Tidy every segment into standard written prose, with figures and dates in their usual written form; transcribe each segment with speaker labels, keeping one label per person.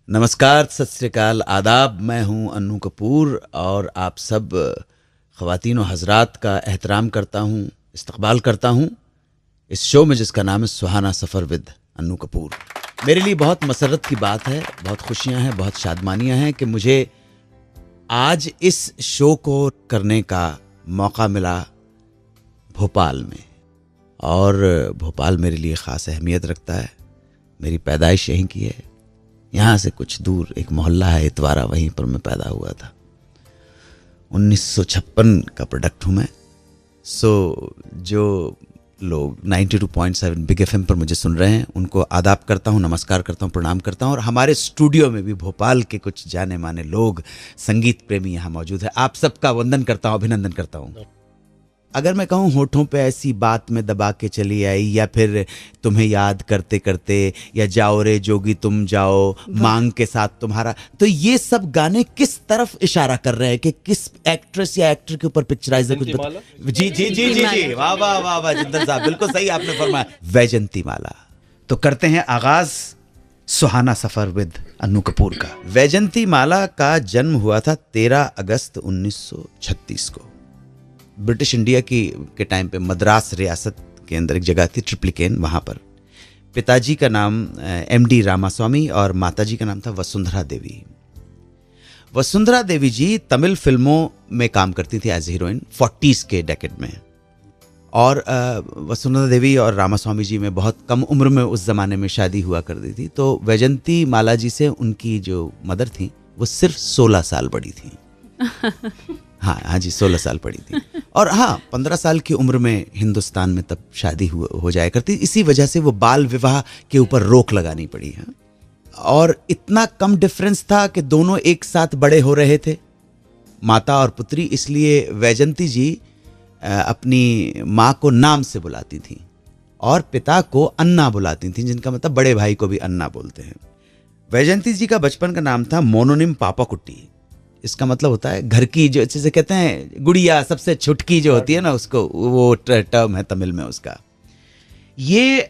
Speaker 1: नमस्कार, सत श्री अकाल, आदाब। मैं हूं अन्नू कपूर और आप सब ख़वातीन और हज़रात का एहतराम करता हूं, इस्तक़बाल करता हूं इस शो में जिसका नाम है सुहाना सफ़र विद अन्नू कपूर। मेरे लिए बहुत मसरत की बात है, बहुत खुशियां हैं, बहुत शादमानियां हैं कि मुझे आज इस शो को करने का मौका मिला भोपाल में। और भोपाल मेरे लिए ख़ास अहमियत रखता है। मेरी पैदाइश यहीं की है। यहाँ से कुछ दूर एक मोहल्ला है इतवारा, वहीं पर मैं पैदा हुआ था। 1956 का प्रोडक्ट हूँ मैं। जो लोग 92.7 बिग FM पर मुझे सुन रहे हैं उनको आदाब करता हूँ, नमस्कार करता हूँ, प्रणाम करता हूँ। और हमारे स्टूडियो में भी भोपाल के कुछ जाने माने लोग, संगीत प्रेमी यहाँ मौजूद है। आप सबका वंदन करता हूँ, अभिनंदन करता हूँ। अगर मैं कहूँ होठों पे ऐसी बात में दबा के चली आई, या फिर तुम्हें याद करते करते, या जाओ रे जोगी तुम जाओ, मांग के साथ तुम्हारा, तो ये सब गाने किस तरफ इशारा कर रहे हैं कि किस एक्ट्रेस या एक्टर के ऊपर पिक्चराइज है? कुछ जी जी जी जी जी, वाह वाह वाह वाह, जिंदन साहब बिल्कुल सही आपने फरमाया, वैजंती माला। तो करते हैं आगाज सुहाना सफर विद अन्नू कपूर का। वैजंती माला का जन्म हुआ था 13 अगस्त 1936 को। ब्रिटिश इंडिया के टाइम पे मद्रास रियासत के अंदर एक जगह थी ट्रिप्लिकेन, वहाँ पर। पिताजी का नाम MD रामास्वामी और माताजी का नाम था वसुंधरा देवी। वसुंधरा देवी जी तमिल फिल्मों में काम करती थी एज हीरोइन 40s के डेकेड में। और वसुंधरा देवी और रामास्वामी जी में बहुत कम उम्र में उस ज़माने में शादी हुआ करती थी। तो वैजंती माला जी से उनकी जो मदर थी वो सिर्फ 16 साल बड़ी थी। हाँ जी, 16 साल पड़ी थी। और हाँ, 15 साल की उम्र में हिंदुस्तान में तब शादी हो जाया करती। इसी वजह से वो बाल विवाह के ऊपर रोक लगानी पड़ी है। और इतना कम डिफरेंस था कि दोनों एक साथ बड़े हो रहे थे, माता और पुत्री। इसलिए वैजंती जी अपनी माँ को नाम से बुलाती थी और पिता को अन्ना बुलाती थी, जिनका मतलब बड़े भाई को भी अन्ना बोलते हैं। वैजंती जी का बचपन का नाम था मोनोनिम पापाकुट्टी। इसका मतलब होता है घर की, जो जैसे कहते हैं गुड़िया, सबसे छुटकी जो होती है ना, उसको, वो टर्म है तमिल में उसका। ये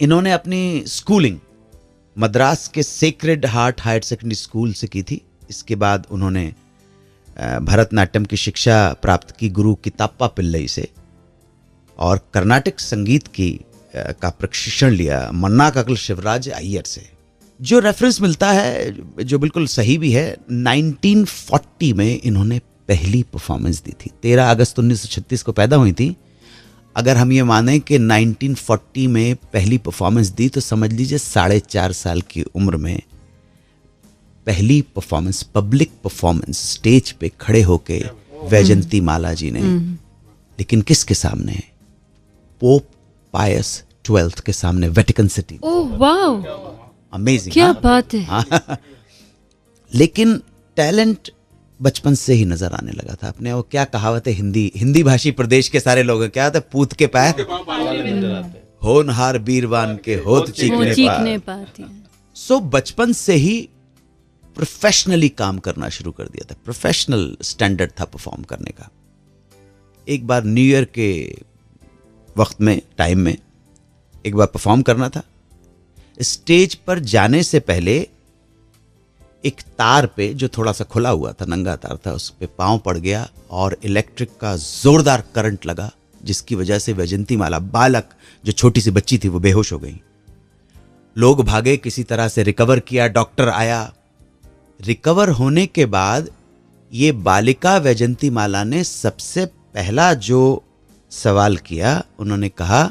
Speaker 1: इन्होंने अपनी स्कूलिंग मद्रास के sacred heart higher secondary school से की थी। इसके बाद उन्होंने भरतनाट्यम की शिक्षा प्राप्त की गुरु किताप्पा पिल्लई से, और कर्नाटक संगीत का प्रशिक्षण लिया मन्नाकाकल शिवराज अय्यर से। जो रेफरेंस मिलता है, जो बिल्कुल सही भी है, 1940 में इन्होंने पहली परफॉर्मेंस दी थी। 13 अगस्त 1936 को पैदा हुई थी। अगर हम ये माने कि 1940 में पहली परफॉर्मेंस दी, तो समझ लीजिए 4.5 साल की उम्र में पहली परफॉर्मेंस, पब्लिक परफॉर्मेंस, स्टेज पे खड़े होके वैजंती माला जी ने। लेकिन किसके सामने? पोप पायस 12 के सामने, वेटिकन सिटी।
Speaker 2: ओह वाह,
Speaker 1: अमेजिंग,
Speaker 2: क्या बात है।
Speaker 1: लेकिन टैलेंट बचपन से ही नजर आने लगा था अपने। वो क्या कहावत है, हिंदी भाषी प्रदेश के सारे लोग, क्या होता है, पूत के पैर होनहार बीरवान के होत चीखने पाती। सो बचपन से ही प्रोफेशनली काम करना शुरू कर दिया था। प्रोफेशनल स्टैंडर्ड था परफॉर्म करने का। एक बार न्यू ईयर के वक्त में, टाइम में, एक बार परफॉर्म करना था। स्टेज पर जाने से पहले एक तार पे, जो थोड़ा सा खुला हुआ था, नंगा तार था, उस पे पांव पड़ गया और इलेक्ट्रिक का जोरदार करंट लगा, जिसकी वजह से वैजंती माला, बालक जो छोटी सी बच्ची थी, वो बेहोश हो गई। लोग भागे, किसी तरह से रिकवर किया, डॉक्टर आया। रिकवर होने के बाद ये बालिका वैजंती माला ने सबसे पहला जो सवाल किया, उन्होंने कहा,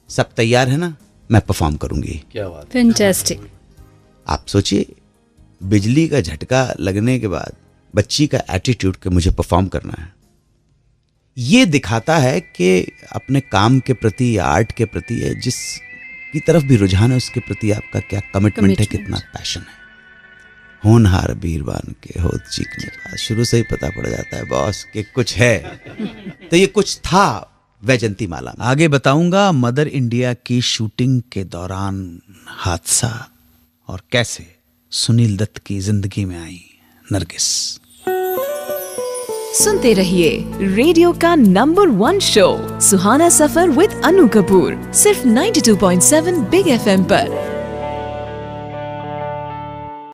Speaker 1: सब तैयार है ना, मैं परफॉर्म करूंगी।
Speaker 3: क्या बात,
Speaker 2: फैंटास्टिक।
Speaker 1: आप सोचिए, बिजली का झटका लगने के बाद बच्ची का एटीट्यूड कि मुझे परफॉर्म करना है। ये दिखाता है कि अपने काम के प्रति या आर्ट के प्रति, जिसकी तरफ भी रुझान है, उसके प्रति आपका क्या कमिटमेंट है, कितना पैशन है। होनहार बीरवान के होत चीखने पास, शुरू से ही पता पड़ जाता है बॉस कि कुछ है। तो ये कुछ था वैजंती माला। आगे बताऊंगा मदर इंडिया की शूटिंग के दौरान हादसा, और कैसे सुनील दत्त की जिंदगी में आई नरगिस।
Speaker 4: सुनते रहिए रेडियो का number 1 show Suhana suffer with Annu Kapoor, सिर्फ 92.7 बिग FM पर।